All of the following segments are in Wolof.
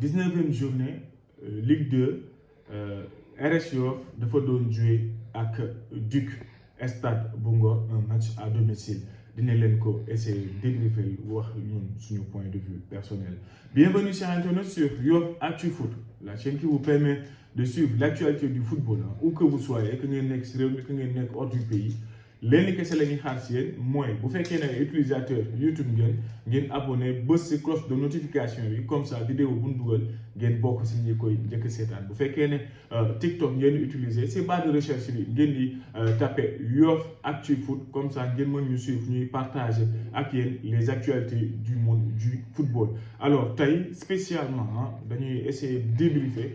19e journée Ligue 2 RS Yoff dafa doon jouer ak Duc Stade bu Ngor un match à domicile dina leen ko essayer débriefer wax ñun suñu point de vue personnel. Bienvenue sur Internet sur Yoff Actu Foot, la chaîne qui vous permet de suivre l'actualité du football où que vous soyez, que ngeen nekk si réew mi que ngeen nekk hors du pays. Lenn kese la ñuy xaar si yéen mooy bu fekkee ne utilisateur YouTube ngeen abonné bës si cloche de notification bi comme ça vidéo bu ñu dugal ngeen bokk si ñi koy njëkk seetaan. Bu fekkee ne TikTok ngeen utiliser c'est barre de recherche bi ngeen di taper Yoff Actu Foot comme ça ngeen mën ñu suivre ñuy partager ak yéen les actualités du monde du football. Alors tey spécialement dañuy essayer de débriefer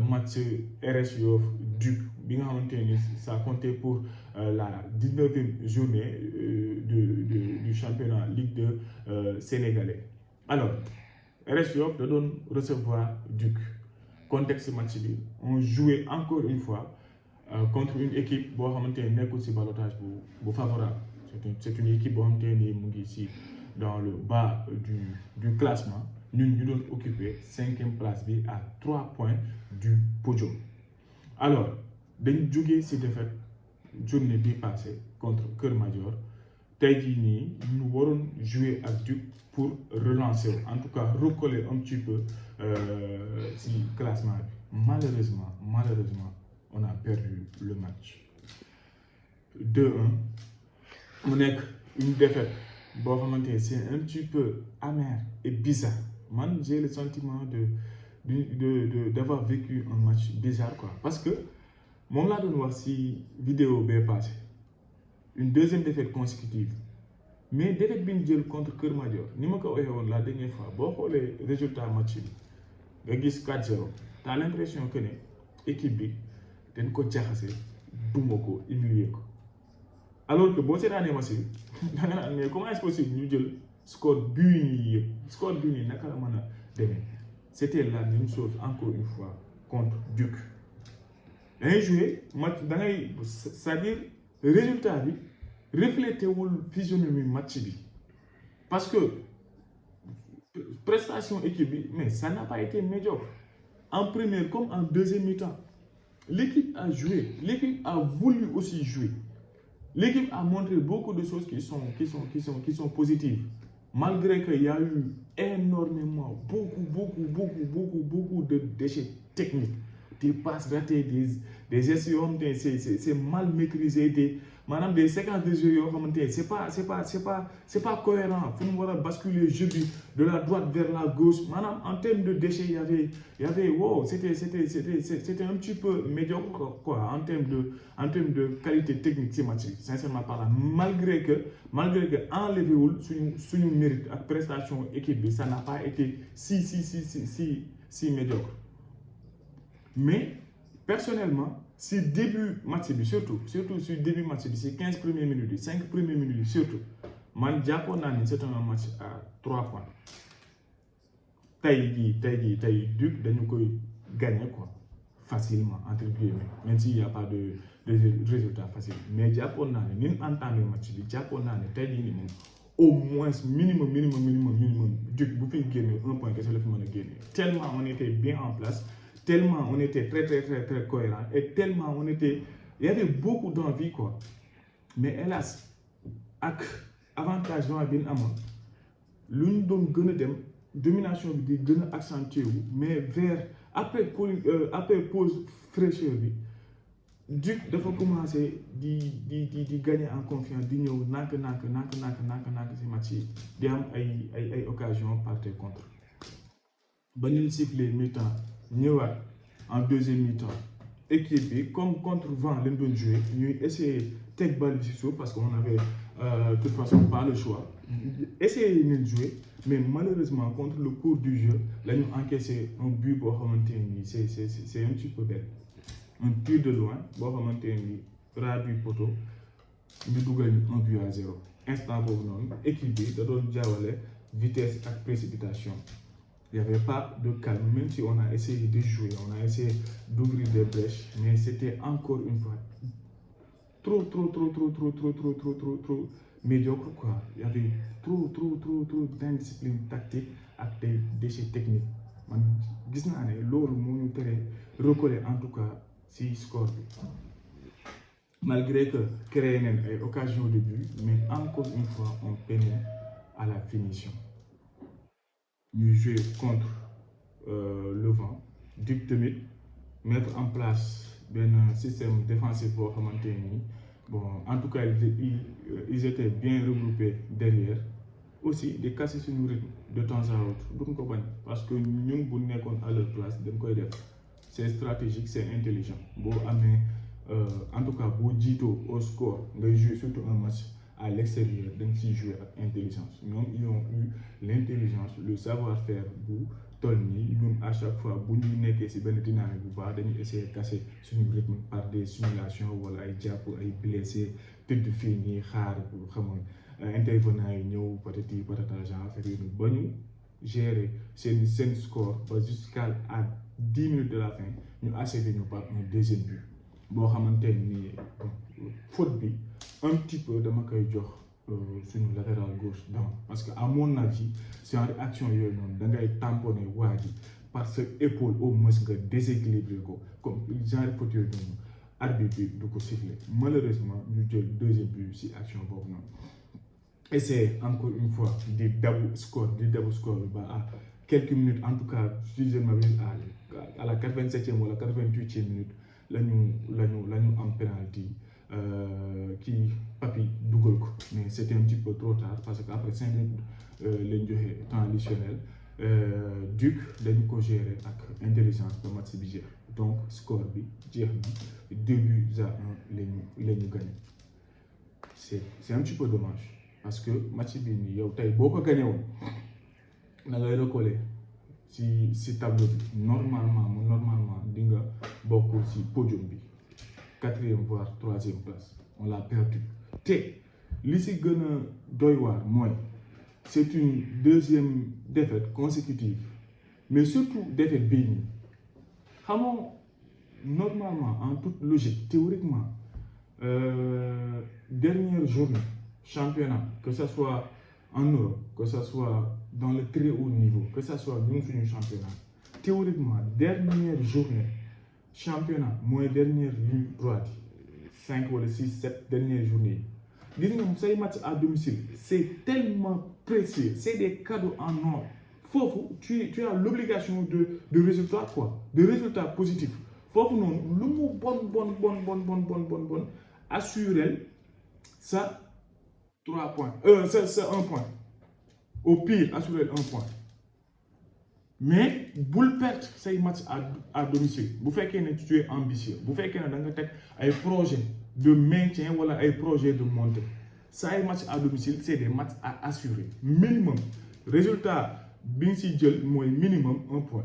match RS Yoff Duc bi nga xamante ni ça comptait pour la 19e journée du championnat Ligue 2 sénégalais. Alors RS Yoff da doon recevoir Duc. Contexte match bi on jouait encore une fois contre une équipe boo xamante ne nekkul ci ballottage bu favorable. C'est une équipe boo xamante ni mu ngi ci dans le bas du classement. Ñun ñu doon occuper 5e place bi à 3 points du podium. Alors dañ jógee ci défaite journée bi passée contre Keur Madior tey jii nii ñu waroon jouer ak Duc pour relancer en tout cas recoller un petit peu ci classement bi. Malheureusement on a perdu le match 2-1 mu nekk une défaite boo xamante ne c'est un petit peu amer et bizarre. Man j'ai le sentiment d'avoir vécu un match bizarre quoi, parce que moom laa doon wax ci vidéo bee passé une deuxième défaite consécutive mais défaite bi ñu jël contre Keur Madior ni ma ko waxee woon la dernière fois boo xoolee résultat match bi nga gis 4-0 t'as l'impression que ne équipe bi dañ ko jaxase duma ko humilier ko, alors que boo seetaanee match bi da nga naan mais comment est-ce possible ñu jël score bii nii yëpp score bii nii naka la mën a demee. C'était la même chose encore une fois contre Duc. Da ngay jouer match da ngay c'est-à-dire résultat bi reflété wul physionomie match bi parce que prestation équipe bi mais ça n'a pas été médiocre en première comme en deuxième mi-temps. L'équipe a joué, l'équipe a voulu aussi jouer. L'équipe a montré beaucoup de choses qui sont positives. Malgré qu'il y a eu énormément, beaucoup de déchets techniques, des passes ratées, des gestions, c'est mal maîtrisé, madame des séquences de jeu, c'est pas cohérent. Il faut basculer le jeu de la droite vers la gauche. Madame, en termes de déchets, il y avait wow, c'était un petit peu médiocre quoi, en termes de qualité technique ces matchs, sincèrement parlant. Malgré que enlevé sur mérite à prestation équipe, ça n'a pas été si médiocre. Mais personnellement, si début match surtout sur début match ces 15 premières minutes, 5 premières minutes surtout, man jàppoon naa ni c'est un match à 3 points. Tey jii Duc dañu koy gagner quoi facilement entre guillemets, même s'il n'y a pas de résultat facile. Mais jàppoon naa ne ni mu entamé match bi jàppoon naa ne tey jii nii moom au moins minimum Duc bu fi génne 1 point kese la fi mën a génne. Tellement on était bien en place. Tellement on était très cohérent et tellement il y avait beaucoup d'envie quoi. Mais hélas ak avantage bi ñu amoon lu ñu doon gën a dem domination bi di gën a accentué wu mais vers après pause fraîcheur bi Duc dafa commencé di gagner en confiance di ñëw nànk ci match yi di am ay occasion par tes contre ba ñu siffler mi-temps ñëwaat en deuxième mi-temps équipe bi comme contre vent lañ doon jouer ñuy essayer teg balle bi ci suuf parce qu'on avait de toute façon pas le choix essayer nañ jouer mais malheureusement contre le cours du jeu la ñu encaissé un but boo xamante ni c'est un petit peu bête, un tir de loin boo xamante ni ras du poteau ñu dugal un but à 0. Instant boobu noonu équipe bi da doon jaawale vitesse ak précipitation. Il n'y avait pas de calme, même si on a essayé de jouer, on a essayé d'ouvrir des brèches, mais c'était encore une fois trop médiocre quoi. Il y avait trop d'indiscipline tactique avec des déchets techniques. man gis naa ne loolu moo ñu tere recoller en tout cas si score bi malgré que créé nañ ay occasion de but mais encore une fois on peine à la finition ñu jouer contre le vent Duc tamit mettre en place un système défensif boo xamante ni bon en tout cas ils étaient bien regroupés derrière aussi de casser suñu rythme de temps à autre duñ ko bañ parce que ñun bu nekkoon à leur place dañ koy def c'est stratégique c'est intelligent boo amee en tout cas boo jiitoo au score ngay jouer surtout un match à l'extérieur dañ ciy jouer ak intelligence ñoom ils ont eu l'intelligence le savoir-faire bu toll nii ñun à chaque fois bu ñu nekkee ci benn dynamique bu baax dañuy essayer de casser suñu rythme par des simulations wala ay jàpp ay blessés tëdd fii nii xaar xamoon intervenant yi ñëw patati patata genre affaire yi ba ñu gérer seen score ba jusqu'à 10 minutes de la fin ñu achevé ñu par un deuxième but boo xamante ni faute bi un petit peu dama koy jox suñu latéral gauche donc parce que à mon avis genre action yooyu noonu da ngay tamponner waa ji par sa épaule au moins nga déséquilibré ko comme genre faute yooyu noonu arbitre bi du ko siffler malheureusement ñu jël deuxième but ci action boobu noonu. Essayer encore une fois di dabu score bi ba à quelques minutes en tout cas si je ne m'abuse à la 87e wala 88e minute la ñu am penalty kii Papi dugal ko mais c'était un petit peu trop tard parce que après 5 minutes lañ joxe temps additionnel Duc dañu ko gérer ak intelligence ba match bi jeex donc score bi jeex na 2-1 la ñu gagné c'est un petit peu dommage. Parce que match bi nii yow tey boo ko gagné woon da ngay recoller ci tableau bi normalement di nga bokk ci podium bi 4e voire 3e place on l'a perdu te li ci gën a doy waar mooy c'est une 2e défaite consécutive mais surtout défaite bii nii xamoo normalement en toute logique théoriquement dernière journée championnat, que ce soit en Europe, que ce soit dans le très haut niveau, que ce soit nous suñu championnat théoriquement dernière journée championnat mooy dernière ligne droite 5 wala 6 7 dernières journées gis nga say match à domicile c'est tellement précieux c'est des cadeaux en or foofu tu as l'obligation de résultat quoi de résultats positifs foofu noonu lu mu bon assurer ça 3 points. C'est 1 point. Au pire, assurer 1 point. Mais, boule perdre ces matchs à domicile. Vous faites que tu es ambitieux. Vous faites que tu as un projet de maintien ou un projet de montée. Ces matchs à domicile, c'est des matchs à assurer. Minimum. Résultat, bien si minimum 1 point.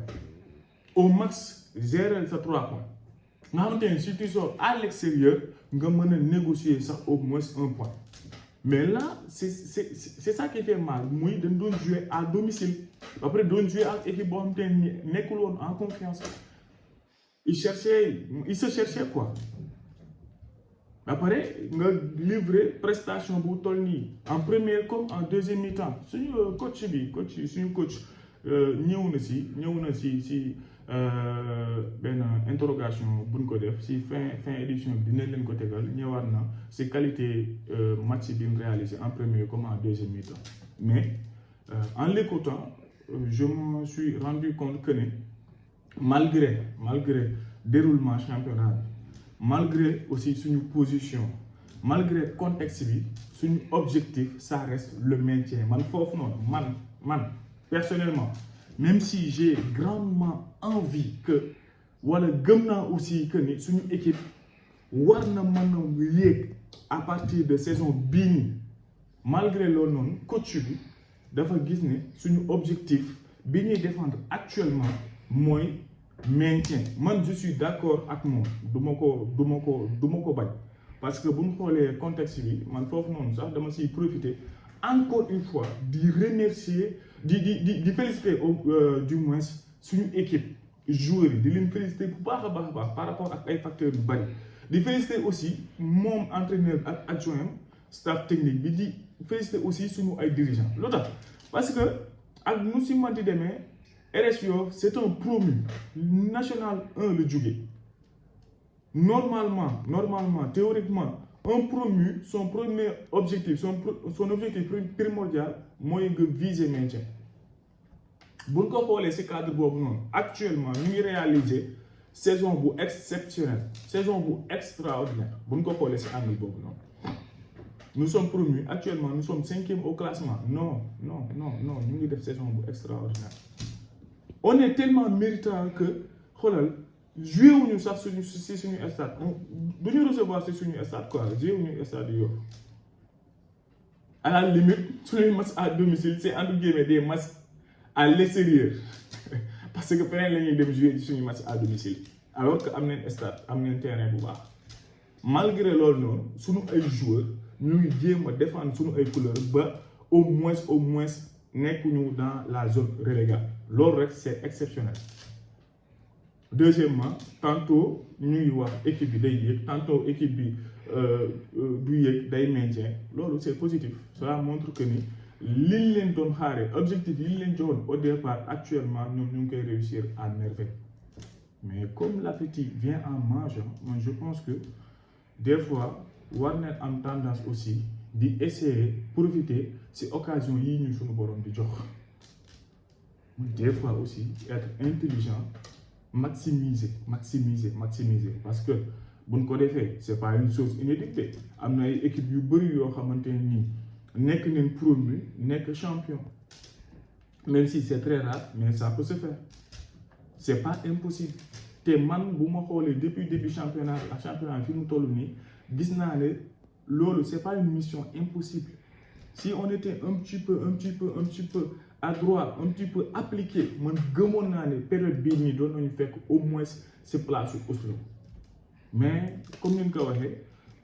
Au max, gérer ces 3 points. Maintenant, si tu sors à l'extérieur, tu peux négocier ça au moins 1 point. Mais là, c'est ça qui fait mal. Moi, je dois jouer à domicile. Après, je dois jouer à l'équipe en confiance. Il se cherchait quoi. Après, je livrer prestation pour Tolni en première comme en deuxième mi-temps. C'est un coach, nous si interrogation buñ ko def si fin édition bi dinañ leen ko tegal ñëwaat na si qualité match bi réalisé en premier comme en deuxième mi-temps mais en l'écoutant je me suis rendu compte que malgré déroulement championnat malgré aussi suñu position malgré contexte bi suñu objectif ça reste le maintien man foofu noonu man personnellement même si j'ai grandement envie que wala gëm naa aussi que ni suñu équipe war na mën a yéeg à partir de saison bii nii malgré loolu noonu coach bi dafa gis ne suñu objectif bi ñuy défendre actuellement mooy maintien man je suis d'accord ak moom du ma ko bañ parce que bu ñu xoolee contexte bi man foofu noonu sax dama siy profiter encore une fois di remercier di féliciter du moins suñu équipe joueurs yi di leen féliciter bu baax a baax par rapport ak ay facteurs yu bari di féliciter aussi moom entraîneur ak adjoint staff technique bi di féliciter aussi suñu ay dirigeants lu tax parce que ak nu si manti demee RS Yoff c'est un promu national 1 le jóge normalement théoriquement un promu son premier objectif son objectif primordial mooy nga viser maintien bu ñu ko xoolee ci cadre boobu noonu actuellement ñu ngi réaliser saison bu exceptionnelle saison bu extraordinaire bu ñu ko xoolee ci angle boobu noonu nous sommes promus actuellement nous sommes 5e au classement non ñu ngi def saison bu extraordinaire on est tellement méritant que xoolal joué wuñu sax suñu stade duñu recevoir ci suñu stade quoi joué wuñu stade Yoff à la limite suñuy match à domicile c'est entre guillemets des matchs à l'extérieur parce que feneen la ñuy dem jouer ci suñu match à domicile alors que am nañ stade am nañ terrain bu baax malgré loolu noonu suñu ay joueurs ñu ngi jéem a défendre suñu ay couleurs ba au moins nekkuñu dans la zone relégable loolu rek c'est exceptionnel. Deuxièmement tantôt ñu ngi wax équipe bi day yéeg tantôt équipe bi du yéeg day maintien loolu c'est positif cela montre que ni liñ leen doon xaaree objectif yi leen joxoon au départ actuellement ñoom ñu ngi koy réussir à merveille mais comme l'appétit vient en mangeant moi je pense que des fois war nañ am tendance aussi di essayer profiter ci occasion yi ñu suñu borom di jox des fois aussi être intelligent maximiser parce que buñ ko defee c'est pas une chose inédite am na ay équipe yu bari yoo xamante nii nekk nañ promu nekk champion même si c'est très rare mais ça peut se faire c'est pas impossible te man bu ma xoolee depuis début championnat fi mu toll nii gis naa ne loolu c'est pas une mission impossible si on était un petit peu adroit un petit peu appliqué man gëmoon naa ne période bii nii doon nañu fekk au moins ci place su Oslo mais comme ni nga ko waxee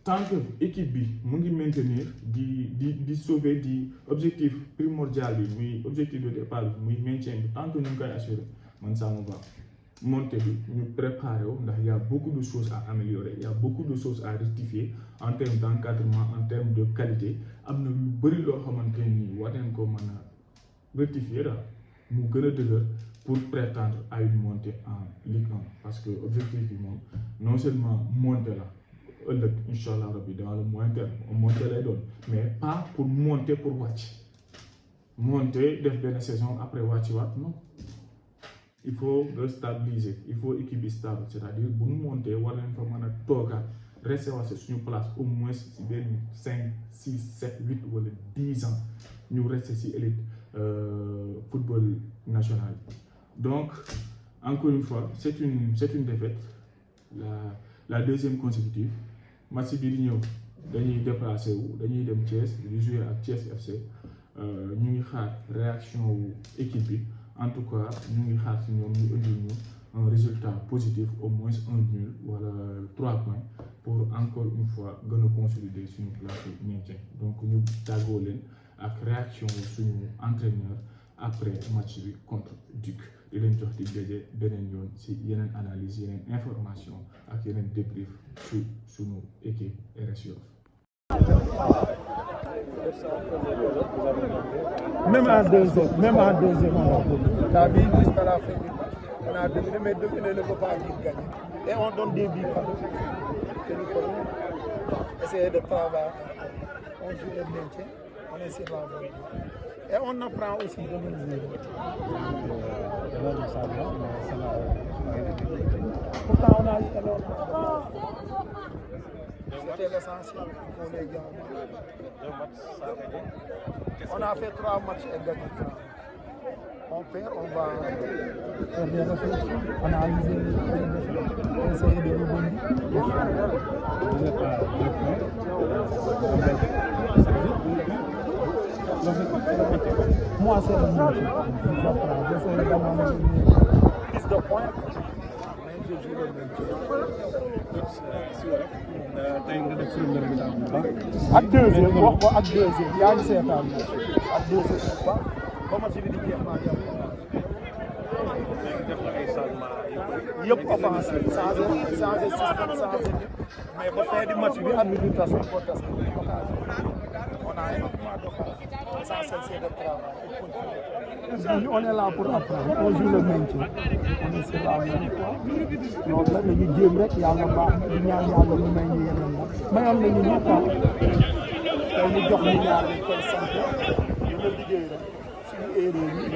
tant que équipe bi mu ngi maintenir di sauver di objectif primordial bi muy objectif de départ bi muy maintien bi tant que ñu ngi koy assurer man ça me va montée bi ñu préparer wu ndax y a beaucoup de choses à améliorer y a beaucoup de choses à rectifier en termes d'encadrement en termes de qualité am na lu bari loo xamante ni war nañ ko mën a rectifier daal mu gën a dëgër pour prétendre à une montée en Ligue 1 parce que objectif bi moom non seulement monter la ëllëg incha allah rabbi dans le moyen terme monter lay doon mais pas pour monter pour wàcc monter def benn saison après wàcc waat non il faut stabiliser il faut équipe bi stable c'est-à-dire bu ñu monter war nañ fa mën a toogaat rester waat suñu place au moins ci benn 5 6 7 8 wala 10 ans ñu rester ci élite football national donc encore une fois c'est une défaite la deuxième consécutive match bi di ñëw dañuy déplacé wu dañuy dem Thiès di jouer ak Thiès FC ñu ngi xaar réaction wu équipe bi en tout cas ñu ngi xaar ci ñoom ñu indil ñu un résultat positif au moins 1 nul wala 3 points pour encore une fois gën a consolider suñu place maintien donc ñu tàggoo leen ak réaction suñu entraîneur après match bi contre Duc di leen jox di daje beneen yoon ci yeneen analyse yeneen information ak yeneen débrief su suñu équipe RS Yoff. Même en deuxième, on a vu jusqu'à la fin du match. On a dominé, mais dominer ne veut pas dire gagner. Et on donne des buts. C'est le problème. Essayer de travailler. On joue le maintien. On essaie de l'avoir. Et on apprend aussi de nos erreurs. Pourtant, on a eu alors. C'était l'essentiel pour les gars. On a fait 3 matchs et gagné 3. On perd, on va faire des réflexions, analyser les défauts, essayer de rebondir. Vous êtes à 2 points. Moi, c'est le même. J'essaie de gagner plus de points. Je joue le même. Ak deuxième wax ko ak deuxième yaa ngi seetaan ak deuxième ba ma ci di jeex ma yëpp offensif changer système changer mais ba fin du match bi am ñu tas ko tas on a énormément d'occasion l'essentiel c'est de travailler. Nous, on est là pour apprendre, on joue le maintien, on est sur la même fois. Donc là, dañuy jéem rek yàlla baax na di ñaan yàlla mu may ñu yeneen la mayoon nañu ñu quoi tey ñu jox ñu ñaar dañ koy sant dina liggéey rek suñu erreur yi